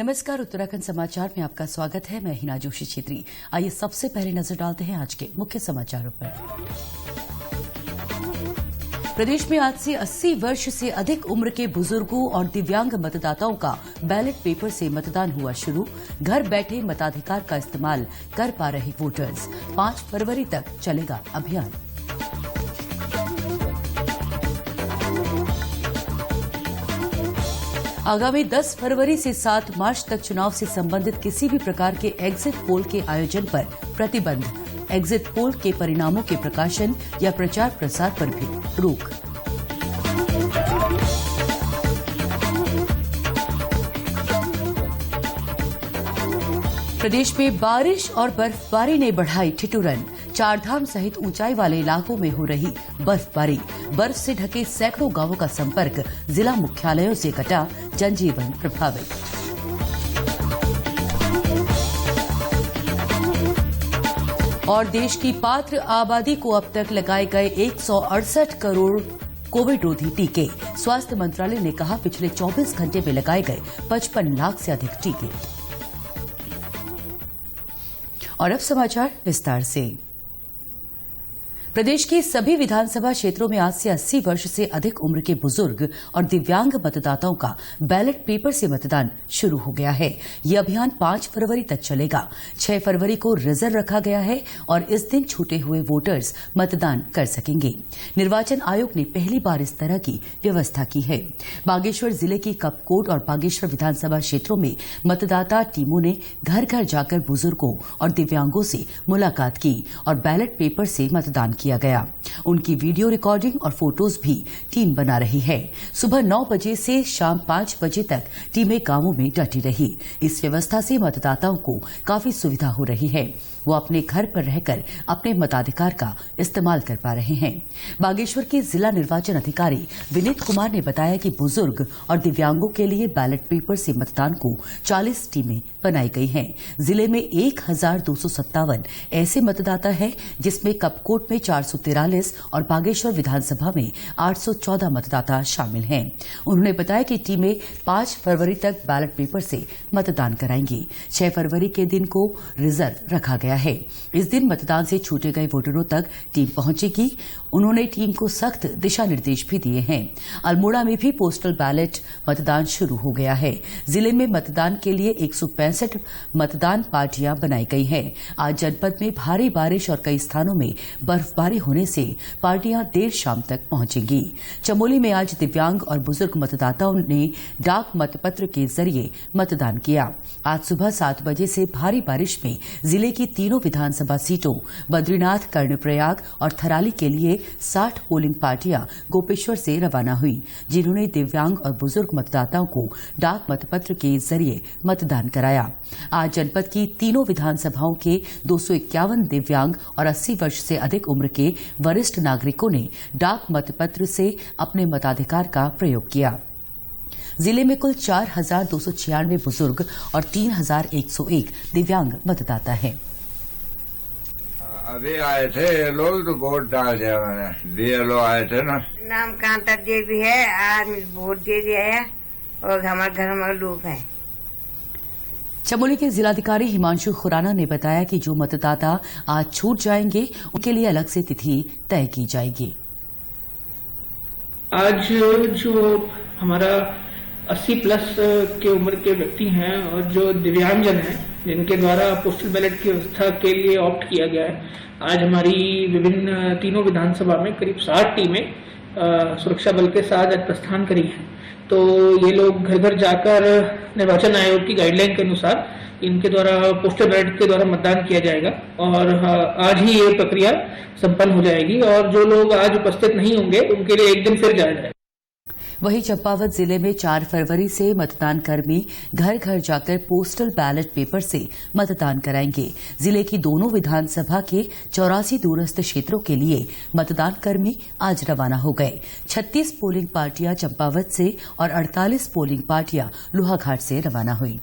नमस्कार, उत्तराखंड समाचार में आपका स्वागत है। मैं हिना जोशी छेत्री। आइए सबसे पहले नजर डालते हैं आज के मुख्य समाचारों पर। प्रदेश में आज से 80 वर्ष से अधिक उम्र के बुजुर्गों और दिव्यांग मतदाताओं का बैलेट पेपर से मतदान हुआ शुरू। घर बैठे मताधिकार का इस्तेमाल कर पा रहे वोटर्स। 5 फरवरी तक चलेगा अभियान। आगामी 10 फरवरी से 7 मार्च तक चुनाव से संबंधित किसी भी प्रकार के एग्जिट पोल के आयोजन पर प्रतिबंध। एग्जिट पोल के परिणामों के प्रकाशन या प्रचार प्रसार पर भी रोक। प्रदेश में बारिश और बर्फबारी ने बढ़ाई ठिठुरन। चारधाम सहित ऊंचाई वाले इलाकों में हो रही बर्फबारी। बर्फ से ढके सैकड़ों गांवों का संपर्क जिला मुख्यालयों से कटा। जनजीवन प्रभावित। और देश की पात्र आबादी को अब तक लगाए गए 168 करोड़ कोविड रोधी टीके। स्वास्थ्य मंत्रालय ने कहा, पिछले 24 घंटे में लगाए गए 55 लाख से अधिक टीके। और अब समाचार विस्तार से। प्रदेश के सभी विधानसभा क्षेत्रों में आज से 80 वर्ष से अधिक उम्र के बुजुर्ग और दिव्यांग मतदाताओं का बैलेट पेपर से मतदान शुरू हो गया है। यह अभियान 5 फरवरी तक चलेगा। 6 फरवरी को रिजर्व रखा गया है और इस दिन छूटे हुए वोटर्स मतदान कर सकेंगे। निर्वाचन आयोग ने पहली बार इस तरह की व्यवस्था की है। बागेश्वर जिले की कपकोट और बागेश्वर विधानसभा क्षेत्रों में मतदाता टीमों ने घर घर जाकर बुजुर्गों और दिव्यांगों से मुलाकात की और बैलेट पेपर से मतदान किया गया। उनकी वीडियो रिकॉर्डिंग और फोटोज भी टीम बना रही है। सुबह 9 बजे से शाम 5 बजे तक टीमें गांवों में डटी रही। इस व्यवस्था से मतदाताओं को काफी सुविधा हो रही है। वो अपने घर पर रहकर अपने मताधिकार का इस्तेमाल कर पा रहे हैं। बागेश्वर के जिला निर्वाचन अधिकारी विनीत कुमार ने बताया कि बुजुर्ग और दिव्यांगों के लिए बैलेट पेपर से मतदान को 40 टीमें बनाई गई हैं। जिले में 1257 ऐसे मतदाता हैं, जिसमें कपकोट में 443 और बागेश्वर विधानसभा में 814 मतदाता शामिल हैं। उन्होंने बताया कि टीमें 5 फरवरी तक बैलेट पेपर से मतदान कराएंगी। 6 फरवरी के दिन को रिजर्व रखा गया है। इस दिन मतदान से छूटे गए वोटरों तक टीम पहुंचेगी। उन्होंने टीम को सख्त दिशा निर्देश भी दिए हैं। अल्मोड़ा में भी पोस्टल बैलेट मतदान शुरू हो गया है। जिले में मतदान के लिए 165 मतदान पार्टियां बनाई गई हैं। आज जनपद में भारी बारिश और कई स्थानों में बर्फबारी होने से पार्टियां देर शाम तक पहुंचेंगी। चमोली में आज दिव्यांग और बुजुर्ग मतदाताओं ने डाक मतपत्र के जरिए मतदान किया। आज सुबह 7 बजे से भारी बारिश में जिले की तीनों विधानसभा सीटों बद्रीनाथ, कर्णप्रयाग और थराली के लिए 60 पोलिंग पार्टियां गोपेश्वर से रवाना हुई, जिन्होंने दिव्यांग और बुजुर्ग मतदाताओं को डाक मतपत्र के जरिए मतदान कराया। आज जनपद की तीनों विधानसभाओं के 251 दिव्यांग और 80 वर्ष से अधिक उम्र के वरिष्ठ नागरिकों ने डाक मतपत्र से अपने मताधिकार का प्रयोग किया। जिले में कुल 4296 बुजुर्ग और 3101 दिव्यांग मतदाता हैं। अभी आए थे लोग तो वोट डाल दिया मैंने। बीएलओ आए थे ना। नाम कांता देवी है। आज वोट दे दिया है और हमारे घर में लोग हैं। चमोली के जिलाधिकारी हिमांशु खुराना ने बताया कि जो मतदाता आज छूट जाएंगे, उनके लिए अलग से तिथि तय की जाएगी। आज जो हमारा 80 प्लस के उम्र के व्यक्ति हैं और जो दिव्यांगजन हैं, जिनके द्वारा पोस्टल बैलेट की व्यवस्था के लिए ऑप्ट किया गया है, आज हमारी विभिन्न तीनों विधानसभा में करीब 60 टीमें सुरक्षा बल के साथ आज प्रस्थान करी हैं। तो ये लोग घर घर जाकर निर्वाचन आयोग की गाइडलाइन के अनुसार इनके द्वारा पोस्टल बैलेट के द्वारा मतदान किया जाएगा और आज ही ये प्रक्रिया संपन्न हो जाएगी। और जो लोग आज उपस्थित नहीं होंगे, उनके लिए एक दिन फिर जाया जाएगा। वहीं चंपावत जिले में 4 फरवरी से मतदान कर्मी घर घर जाकर पोस्टल बैलेट पेपर से मतदान कराएंगे। जिले की दोनों विधानसभा के 84 दूरस्थ क्षेत्रों के लिए मतदान कर्मी आज रवाना हो गए। 36 पोलिंग पार्टियां चंपावत से और 48 पोलिंग पार्टियां लोहाघाट से रवाना हुई।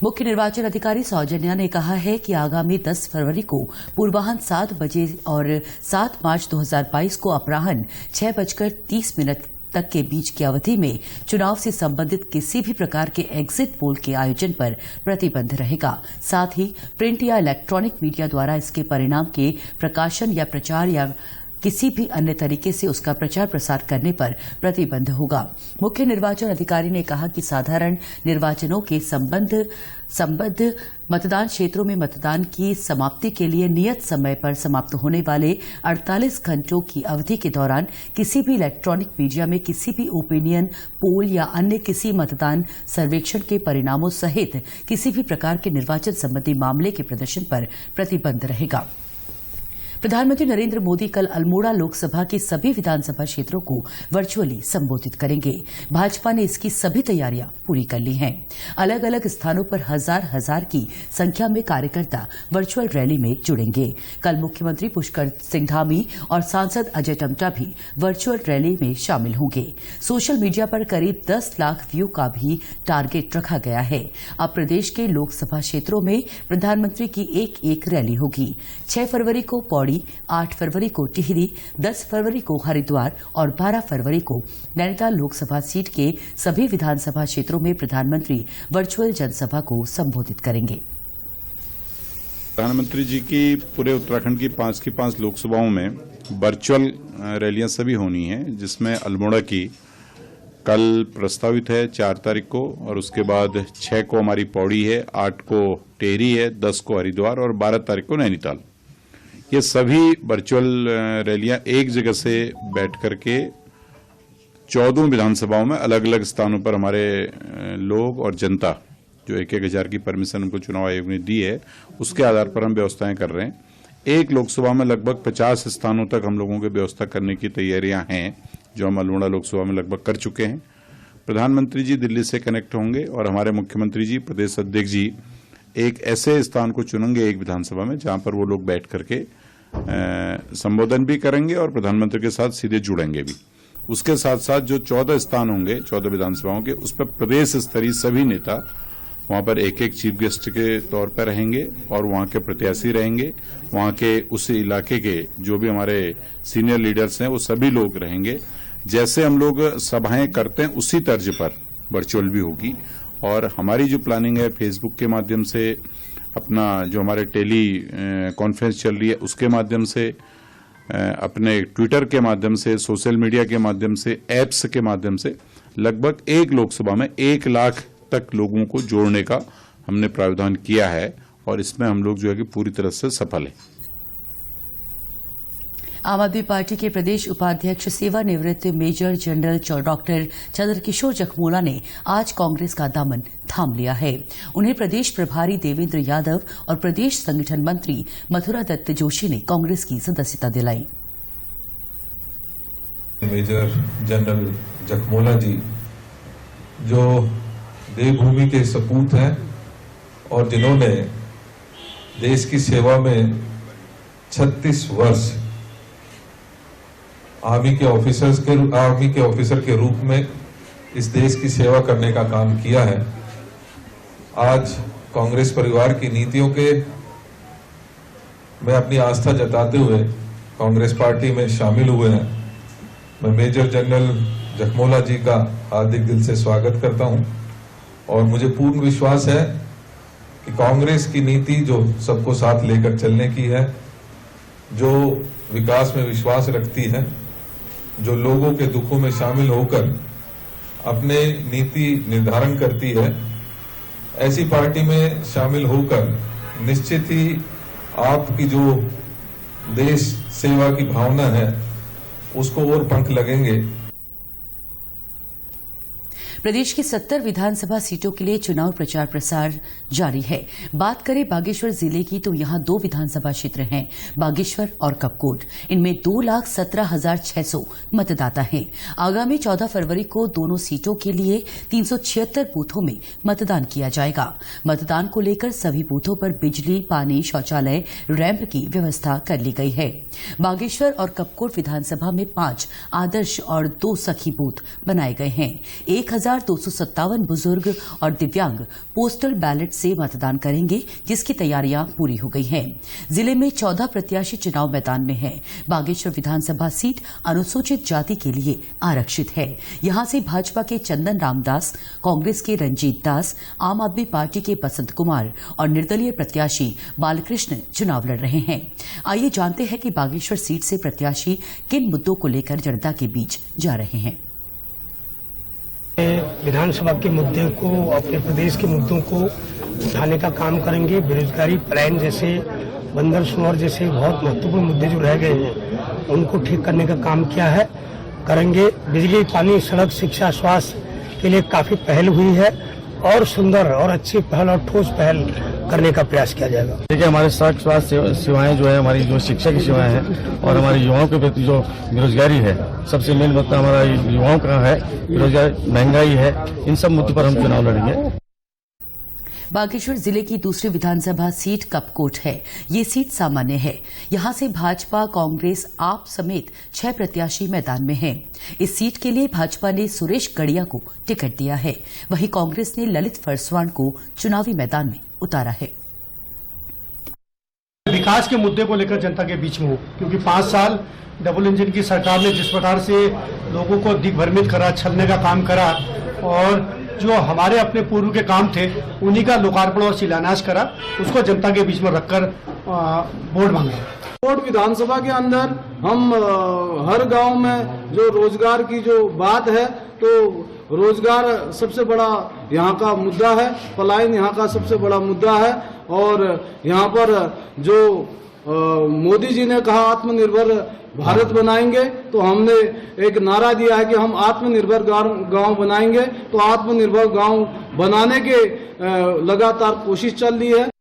मुख्य निर्वाचन अधिकारी सौजन्या ने कहा है कि आगामी 10 फरवरी को पूर्वाह्न 7 बजे और 7 मार्च 2022 को अपराह्न 6:30 तक के बीच की अवधि में चुनाव से संबंधित किसी भी प्रकार के एग्जिट पोल के आयोजन पर प्रतिबंध रहेगा। साथ ही प्रिंट या इलेक्ट्रॉनिक मीडिया द्वारा इसके परिणाम के प्रकाशन या प्रचार या किसी भी अन्य तरीके से उसका प्रचार प्रसार करने पर प्रतिबंध होगा। मुख्य निर्वाचन अधिकारी ने कहा कि साधारण निर्वाचनों के संबद्ध मतदान क्षेत्रों में मतदान की समाप्ति के लिए नियत समय पर समाप्त होने वाले 48 घंटों की अवधि के दौरान किसी भी इलेक्ट्रॉनिक मीडिया में किसी भी ओपिनियन पोल या अन्य किसी मतदान सर्वेक्षण के परिणामों सहित किसी भी प्रकार के निर्वाचन संबंधी मामले के प्रदर्शन पर प्रतिबंध रहेगा। प्रधानमंत्री नरेंद्र मोदी कल अल्मोड़ा लोकसभा के सभी विधानसभा क्षेत्रों को वर्चुअली संबोधित करेंगे। भाजपा ने इसकी सभी तैयारियां पूरी कर ली हैं। अलग अलग स्थानों पर हजार की संख्या में कार्यकर्ता वर्चुअल रैली में जुड़ेंगे। कल मुख्यमंत्री पुष्कर सिंह धामी और सांसद अजय टम्टा भी वर्चुअल रैली में शामिल होंगे। सोशल मीडिया पर करीब 10 लाख व्यू का भी टारगेट रखा गया है। अब प्रदेश के लोकसभा क्षेत्रों में प्रधानमंत्री की एक रैली होगी। 6 फरवरी को पौड़ी, 8 फरवरी को टिहरी, 10 फरवरी को हरिद्वार और 12 फरवरी को नैनीताल लोकसभा सीट के सभी विधानसभा क्षेत्रों में प्रधानमंत्री वर्चुअल जनसभा को संबोधित करेंगे। प्रधानमंत्री जी की पूरे उत्तराखंड की 5 की 5 लोकसभाओं में वर्चुअल रैलियां सभी होनी हैं, जिसमें अल्मोड़ा की कल प्रस्तावित है 4 तारीख को, और उसके बाद 6 को हमारी पौड़ी है, 8 को टिहरी है, 10 को हरिद्वार और 12 तारीख को नैनीताल। ये सभी वर्चुअल रैलियां एक जगह से बैठ करके 14 विधानसभाओं में अलग अलग स्थानों पर हमारे लोग और जनता जो 1-1 हजार की परमिशन हमको चुनाव आयोग ने दी है, उसके आधार पर हम व्यवस्थाएं कर रहे हैं। एक लोकसभा में लगभग 50 स्थानों तक हम लोगों की व्यवस्था करने की तैयारियां हैं, जो हम अल्मोड़ा लोकसभा में लगभग कर चुके हैं। प्रधानमंत्री जी दिल्ली से कनेक्ट होंगे और हमारे मुख्यमंत्री जी, प्रदेश अध्यक्ष जी एक ऐसे स्थान को चुनेंगे एक विधानसभा में जहां पर वो लोग बैठ करके संबोधन भी करेंगे और प्रधानमंत्री के साथ सीधे जुड़ेंगे भी। उसके साथ साथ जो 14 स्थान होंगे 14 विधानसभाओं के, उस पर प्रदेश स्तरीय सभी नेता वहां पर एक चीफ गेस्ट के तौर पर रहेंगे और वहां के प्रत्याशी रहेंगे। वहां के उस इलाके के जो भी हमारे सीनियर लीडर्स हैं वो सभी लोग रहेंगे। जैसे हम लोग सभाएं करते हैं उसी तर्ज पर वर्चुअल भी होगी। और हमारी जो प्लानिंग है फेसबुक के माध्यम से, अपना जो हमारे टेली कॉन्फ्रेंस चल रही है उसके माध्यम से, अपने ट्विटर के माध्यम से, सोशल मीडिया के माध्यम से, एप्स के माध्यम से लगभग एक लोकसभा में 1 लाख तक लोगों को जोड़ने का हमने प्रावधान किया है और इसमें हम लोग जो है कि पूरी तरह से सफल हैं। आम आदमी पार्टी के प्रदेश उपाध्यक्ष सेवानिवृत्त major general doctor Chandrakishore Jakhmola ने आज कांग्रेस का दामन थाम लिया है। उन्हें प्रदेश प्रभारी देवेंद्र यादव और प्रदेश संगठन मंत्री मथुरा दत्त जोशी ने कांग्रेस की सदस्यता दिलाई। मेजर जनरल जखमोला जी जो देवभूमि के सपूत हैं और जिन्होंने देश की सेवा में 36 वर्ष आर्मी के ऑफिसर के रूप में इस देश की सेवा करने का काम किया है। आज कांग्रेस परिवार की नीतियों के मैं अपनी आस्था जताते हुए कांग्रेस पार्टी में शामिल हुए हैं। मैं मेजर जनरल जखमोला जी का हार्दिक दिल से स्वागत करता हूं और मुझे पूर्ण विश्वास है कि कांग्रेस की नीति जो सबको साथ लेकर चलने की है, जो विकास में विश्वास रखती है, जो लोगों के दुखों में शामिल होकर अपने नीति निर्धारण करती है, ऐसी पार्टी में शामिल होकर निश्चित ही आपकी जो देश सेवा की भावना है उसको और पंख लगेंगे। प्रदेश की 70 विधानसभा सीटों के लिए चुनाव प्रचार प्रसार जारी है। बात करें बागेश्वर जिले की तो यहां 2 विधानसभा क्षेत्र हैं, बागेश्वर और कपकोट। इनमें 2,17,600 मतदाता हैं। आगामी 14 फरवरी को दोनों सीटों के लिए 376 बूथों में मतदान किया जाएगा। मतदान को लेकर सभी बूथों पर बिजली, पानी, शौचालय, रैंप की व्यवस्था कर ली गई है। बागेश्वर और कपकोट विधानसभा में 5 आदर्श और 2 सखी बूथ बनाए गए हैं। 1000 1257 बुजुर्ग और दिव्यांग पोस्टल बैलेट से मतदान करेंगे, जिसकी तैयारियां पूरी हो गई हैं। जिले में 14 प्रत्याशी चुनाव मैदान में हैं। बागेश्वर विधानसभा सीट अनुसूचित जाति के लिए आरक्षित है। यहां से भाजपा के चंदन रामदास, कांग्रेस के रंजीत दास, आम आदमी पार्टी के बसंत कुमार और निर्दलीय प्रत्याशी बालकृष्ण चुनाव लड़ रहे हैं। आइए जानते हैं कि बागेश्वर सीट से प्रत्याशी किन मुद्दों को लेकर जनता के बीच जा रहे हैं। विधानसभा के मुद्दे को, अपने प्रदेश के मुद्दों को उठाने का काम करेंगे। बेरोजगारी, पलायन जैसे, बंदर सुअर जैसे बहुत महत्वपूर्ण मुद्दे जो रह गए हैं उनको ठीक करने का काम किया है, करेंगे। बिजली, पानी, सड़क, शिक्षा, स्वास्थ्य के लिए काफी पहल हुई है और सुंदर और अच्छी पहल और ठोस पहल करने का प्रयास किया जाएगा। देखिए, हमारे स्वास्थ्य सेवाएं जो है, हमारी जो शिक्षा की सेवाएं हैं और हमारे युवाओं के प्रति जो बेरोजगारी है, सबसे मेन मुद्दा हमारा युवाओं का है, बेरोजगारी, महंगाई है। इन सब मुद्दों पर हम चुनाव लड़ेंगे। बागेश्वर जिले की दूसरी विधानसभा सीट कपकोट है। ये सीट सामान्य है। यहां से भाजपा, कांग्रेस, आप समेत 6 प्रत्याशी मैदान में हैं। इस सीट के लिए भाजपा ने सुरेश गड़िया को टिकट दिया है, वहीं कांग्रेस ने ललित फरसवाण को चुनावी मैदान में उतारा है। विकास के मुद्दे को लेकर जनता के बीच में हो, क्योंकि 5 साल डबल इंजन की सरकार ने जिस प्रकार से लोगों को दिग्भ्रमित करा, छलने का काम करा और जो हमारे अपने पूर्व के काम थे उन्हीं का लोकार्पण और शिलान्यास करा, उसको जनता के बीच में रखकर वोट मांगे। कोट विधानसभा के अंदर हम हर गांव में जो रोजगार की जो बात है, तो रोजगार सबसे बड़ा यहाँ का मुद्दा है, पलायन यहाँ का सबसे बड़ा मुद्दा है। और यहाँ पर जो मोदी जी ने कहा आत्मनिर्भर भारत बनाएंगे, तो हमने एक नारा दिया है कि हम आत्मनिर्भर गांव बनाएंगे। तो आत्मनिर्भर गांव बनाने के लगातार कोशिश चल रही है।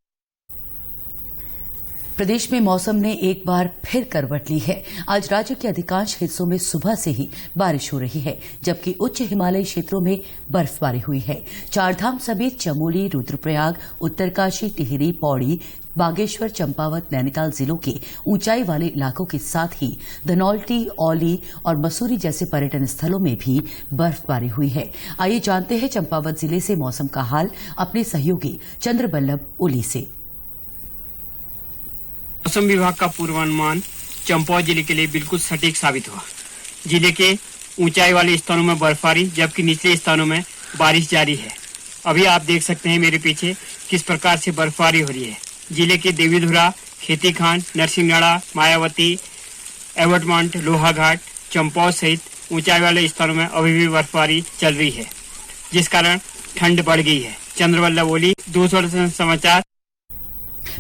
प्रदेश में मौसम ने एक बार फिर करवट ली है। आज राज्य के अधिकांश हिस्सों में सुबह से ही बारिश हो रही है, जबकि उच्च हिमालयी क्षेत्रों में बर्फबारी हुई है। चारधाम समेत चमोली, रुद्रप्रयाग, उत्तरकाशी, टिहरी, पौड़ी, बागेश्वर, चंपावत, नैनीताल जिलों के ऊंचाई वाले इलाकों के साथ ही धनौल्टी, औली और मसूरी जैसे पर्यटन स्थलों में भी बर्फबारी हुई है। आइए जानते हैं चंपावत जिले से मौसम का हाल अपने सहयोगी चंद्रबल्लभ ओली से। मौसम विभाग का पूर्वानुमान चंपावत जिले के लिए बिल्कुल सटीक साबित हुआ। जिले के ऊंचाई वाले स्थानों में बर्फबारी, जबकि निचले स्थानों में बारिश जारी है। अभी आप देख सकते हैं मेरे पीछे किस प्रकार से बर्फबारी हो रही है। जिले के देवीधुरा, खेतीखान, नरसिंहनाड़ा, मायावती, एवटमांट, लोहाघाट, चंपावत सहित ऊंचाई वाले स्थानों में अभी भी बर्फबारी चल रही है, जिस कारण ठंड बढ़ गई है। चंद्रबल्लभ ओली, दूरदर्शन समाचार।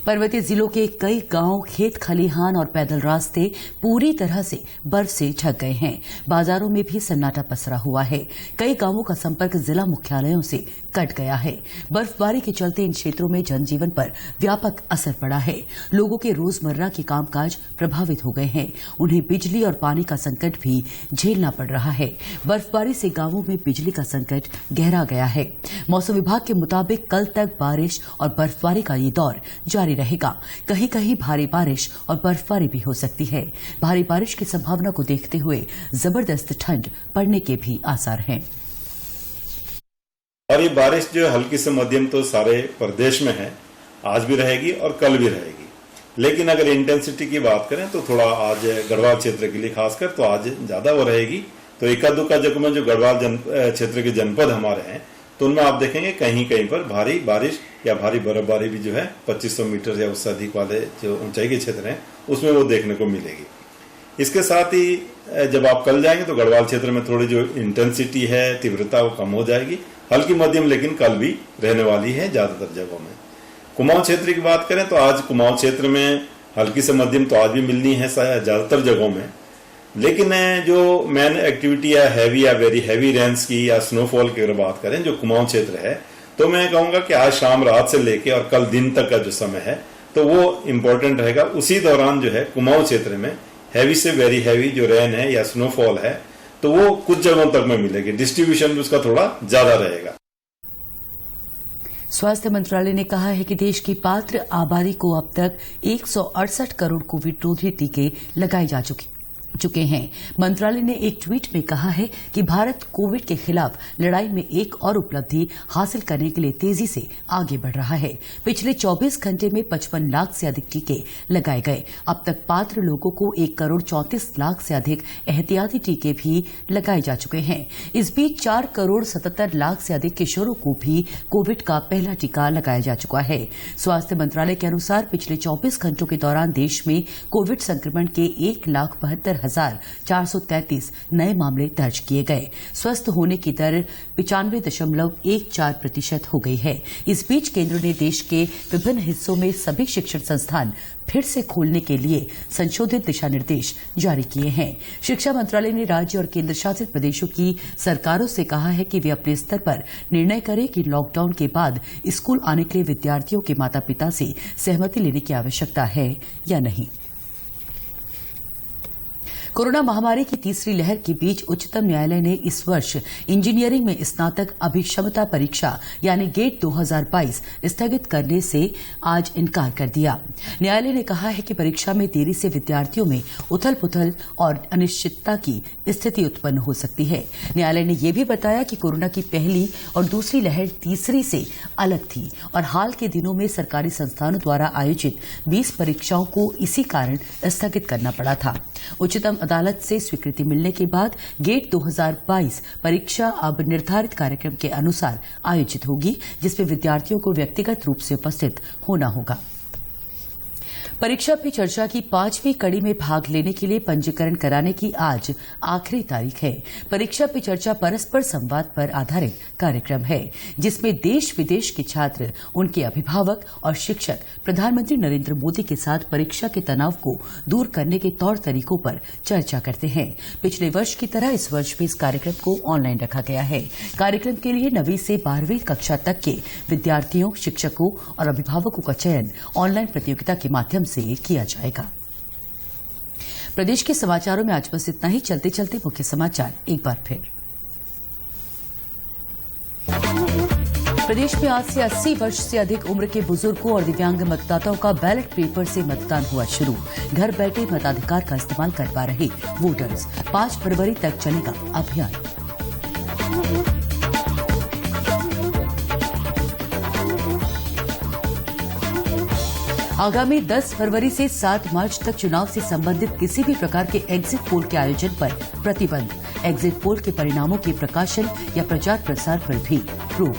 पर्वतीय जिलों के कई गांव, खेत खलिहान और पैदल रास्ते पूरी तरह से बर्फ से ढक गए हैं। बाजारों में भी सन्नाटा पसरा हुआ है। कई गांवों का संपर्क जिला मुख्यालयों से कट गया है। बर्फबारी के चलते इन क्षेत्रों में जनजीवन पर व्यापक असर पड़ा है। लोगों के रोजमर्रा के कामकाज प्रभावित हो गए हैं। उन्हें बिजली और पानी का संकट भी झेलना पड़ रहा है। बर्फबारी से गांवों में बिजली का संकट गहरा गया है। मौसम विभाग के मुताबिक कल तक बारिश और बर्फबारी का ये दौर जारी रहेगा। कहीं कहीं भारी बारिश और बर्फबारी भी हो सकती है। भारी बारिश की संभावना को देखते हुए जबरदस्त ठंड पड़ने के भी आसार हैं। और ये बारिश जो हल्की से मध्यम तो सारे प्रदेश में है, आज भी रहेगी और कल भी रहेगी। लेकिन अगर इंटेंसिटी की बात करें तो थोड़ा आज गढ़वाल क्षेत्र के लिए खासकर तो आज ज्यादा वो रहेगी। तो एका दुक्का जगह में जो गढ़वाल क्षेत्र के जनपद हमारे हैं, तो उनमें आप देखेंगे कहीं कहीं पर भारी बारिश या भारी बर्फबारी भी जो है 2500 मीटर या उससे अधिक वाले जो ऊंचाई के क्षेत्र हैं उसमें वो देखने को मिलेगी। इसके साथ ही जब आप कल जाएंगे तो गढ़वाल क्षेत्र में थोड़ी जो इंटेंसिटी है, तीव्रता वो कम हो जाएगी। हल्की मध्यम लेकिन कल भी रहने वाली है ज्यादातर जगहों में। कुमाऊं क्षेत्र की बात करें तो आज कुमाऊं क्षेत्र में हल्की से मध्यम तो आज भी मिलनी है ज्यादातर जगहों में। लेकिन जो मेन एक्टिविटी है हैवी या वेरी हैवी रेन्स की या स्नोफॉल की अगर बात करें जो कुमाऊं क्षेत्र है, तो मैं कहूंगा कि आज शाम रात से लेके और कल दिन तक का जो समय है तो वो इम्पोर्टेंट रहेगा। उसी दौरान जो है कुमाऊं क्षेत्र में हैवी से वेरी हैवी जो रेन है या स्नोफॉल है तो वो कुछ जगहों तक में मिलेगी। डिस्ट्रीब्यूशन भी उसका थोड़ा ज्यादा रहेगा। स्वास्थ्य मंत्रालय ने कहा है कि देश की पात्र आबादी को अब तक 168 करोड़ कोविड रोधी टीके लगाए जा चुके। चुके हैं। मंत्रालय ने एक ट्वीट में कहा है कि भारत कोविड के खिलाफ लड़ाई में एक और उपलब्धि हासिल करने के लिए तेजी से आगे बढ़ रहा है। पिछले 24 घंटे में 55 लाख से अधिक टीके लगाए गए। अब तक पात्र लोगों को 1,34,00,000 से अधिक एहतियाती टीके भी लगाए जा चुके हैं। इस बीच 4,77,00,000 से अधिक किशोरों को भी कोविड का पहला टीका लगाया जा चुका है। स्वास्थ्य मंत्रालय के अनुसार पिछले 24 घंटों के दौरान देश में कोविड संक्रमण के 1,72,433 नए मामले दर्ज किए गए। स्वस्थ होने की दर 95.14% हो गई है। इस बीच केंद्र ने देश के विभिन्न हिस्सों में सभी शिक्षण संस्थान फिर से खोलने के लिए संशोधित दिशा निर्देश जारी किए हैं। शिक्षा मंत्रालय ने राज्य और केंद्र शासित प्रदेशों की सरकारों से कहा है कि वे अपने स्तर पर निर्णय करें कि लॉकडाउन के बाद स्कूल आने के लिए विद्यार्थियों के माता पिता से सहमति लेने की आवश्यकता है या नहीं। कोरोना महामारी की तीसरी लहर के बीच उच्चतम न्यायालय ने इस वर्ष इंजीनियरिंग में स्नातक अभिक्षमता परीक्षा यानी गेट 2022 स्थगित करने से आज इनकार कर दिया। न्यायालय ने कहा है कि परीक्षा में देरी से विद्यार्थियों में उथल पुथल और अनिश्चितता की स्थिति उत्पन्न हो सकती है। न्यायालय ने यह भी बताया कि कोरोना की पहली और दूसरी लहर तीसरी से अलग थी और हाल के दिनों में सरकारी संस्थानों द्वारा आयोजित 20 परीक्षाओं को इसी कारण स्थगित करना पड़ा था। उच्चतम अदालत से स्वीकृति मिलने के बाद गेट 2022 परीक्षा अब निर्धारित कार्यक्रम के अनुसार आयोजित होगी, जिसमें विद्यार्थियों को व्यक्तिगत रूप से उपस्थित होना होगा। परीक्षा पे चर्चा की 5वीं कड़ी में भाग लेने के लिए पंजीकरण कराने की आज आखिरी तारीख है। परीक्षा पे चर्चा परस्पर संवाद पर आधारित कार्यक्रम है, जिसमें देश विदेश के छात्र, उनके अभिभावक और शिक्षक प्रधानमंत्री नरेंद्र मोदी के साथ परीक्षा के तनाव को दूर करने के तौर तरीकों पर चर्चा करते हैं। पिछले वर्ष की तरह इस वर्ष भी इस कार्यक्रम को ऑनलाइन रखा गया है। कार्यक्रम के लिए 9वीं से 12वीं कक्षा तक के विद्यार्थियों, शिक्षकों और अभिभावकों का चयन ऑनलाइन प्रतियोगिता के माध्यम से किया जाएगा। प्रदेश के समाचारों में आज बस इतना ही। चलते चलते मुख्य समाचार एक बार फिर। प्रदेश में आज से 80 वर्ष से अधिक उम्र के बुजुर्गों और दिव्यांग मतदाताओं का बैलेट पेपर से मतदान हुआ शुरू। घर बैठे मताधिकार का इस्तेमाल कर पा रहे वोटर्स। 5 फरवरी तक चलेगा अभियान। आगामी 10 फरवरी से 7 मार्च तक चुनाव से संबंधित किसी भी प्रकार के एग्जिट पोल के आयोजन पर प्रतिबंध। एग्जिट पोल के परिणामों के प्रकाशन या प्रचार प्रसार पर भी रोक।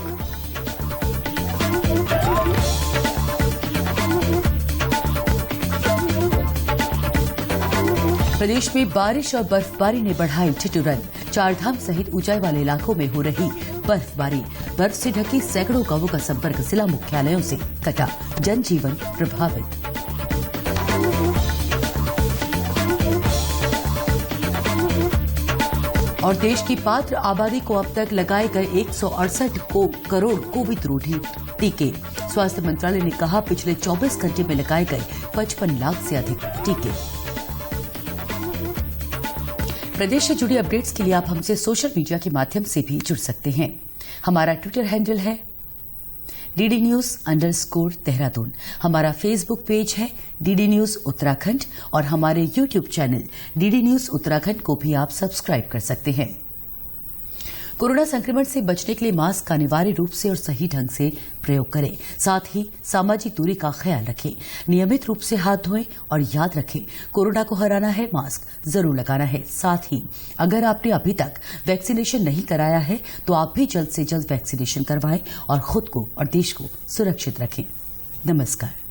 प्रदेश में बारिश और बर्फबारी ने बढ़ाई ठिठुरन। चारधाम सहित ऊंचाई वाले इलाकों में हो रही बर्फबारी। बर्फ से ढकी सैकड़ों गांवों का संपर्क जिला मुख्यालयों से कटा। जनजीवन प्रभावित। और देश की पात्र आबादी को अब तक लगाए गए 168 करोड़ कोविड रोधी टीके। स्वास्थ्य मंत्रालय ने कहा पिछले 24 घंटे में लगाए गए 55 लाख से अधिक टीके। प्रदेश से जुड़ी अपडेट्स के लिए आप हमसे सोशल मीडिया के माध्यम से भी जुड़ सकते हैं। हमारा ट्विटर हैंडल है DD_News_देहरादून। हमारा फेसबुक पेज है DD News उत्तराखंड और हमारे YouTube channel DD News Uttarakhand को भी आप सब्सक्राइब कर सकते हैं। कोरोना संक्रमण से बचने के लिए मास्क का अनिवार्य रूप से और सही ढंग से प्रयोग करें। साथ ही सामाजिक दूरी का ख्याल रखें। नियमित रूप से हाथ धोएं और याद रखें, कोरोना को हराना है, मास्क जरूर लगाना है। साथ ही अगर आपने अभी तक वैक्सीनेशन नहीं कराया है तो आप भी जल्द से जल्द वैक्सीनेशन करवाएं और खुद को और देश को सुरक्षित रखें। नमस्कार।